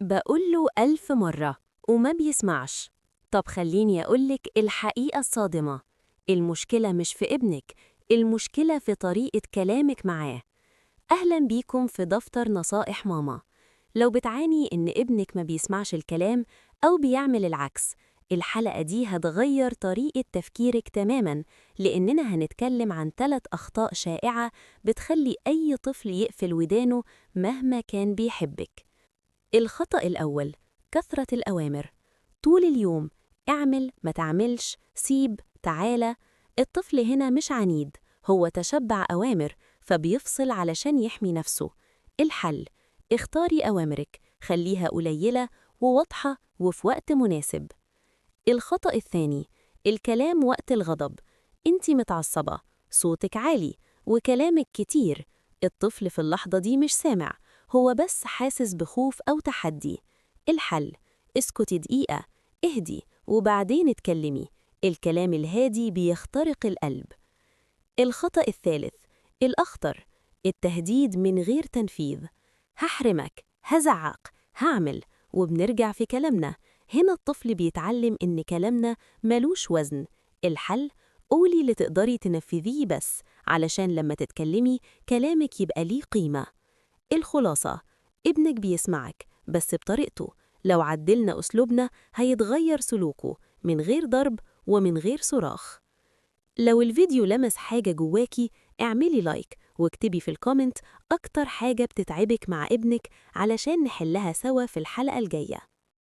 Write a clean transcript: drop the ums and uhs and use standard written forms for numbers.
بقوله 1000 مرة وما بيسمعش. طب خليني أقولك الحقيقة الصادمة، المشكلة مش في ابنك، المشكلة في طريقة كلامك معاه. أهلا بيكم في دفتر نصائح ماما. لو بتعاني إن ابنك ما بيسمعش الكلام أو بيعمل العكس، الحلقة دي هتغير طريقة تفكيرك تماماً، لأننا هنتكلم عن 3 أخطاء شائعة بتخلي أي طفل يقفل ودانه مهما كان بيحبك. الخطأ الأول: كثرة الأوامر. طول اليوم اعمل، ما تعملش، سيب، تعالى. الطفل هنا مش عنيد، هو تشبع أوامر فبيفصل علشان يحمي نفسه. الحل: اختاري أوامرك، خليها قليلة وواضحة وفي وقت مناسب. الخطأ الثاني: الكلام وقت الغضب. انتي متعصبة، صوتك عالي، وكلامك كتير. الطفل في اللحظة دي مش سامع، هو بس حاسس بخوف أو تحدي. الحل: اسكتي دقيقة، اهدي وبعدين اتكلمي. الكلام الهادي بيخترق القلب. الخطأ الثالث: الأخطر: التهديد من غير تنفيذ. هحرمك، هزعق، هعمل، وبنرجع في كلامنا. هنا الطفل بيتعلم إن كلامنا ملوش وزن. الحل: قولي اللي تقدري تنفذيه بس، علشان لما تتكلمي كلامك يبقى ليه قيمة. الخلاصة: ابنك بيسمعك بس بطريقته، لو عدلنا أسلوبنا هيتغير سلوكه من غير ضرب ومن غير صراخ. لو الفيديو لمس حاجة جواكي اعملي لايك واكتبي في الكومنت أكتر حاجة بتتعبك مع ابنك علشان نحلها سوا في الحلقة الجاية.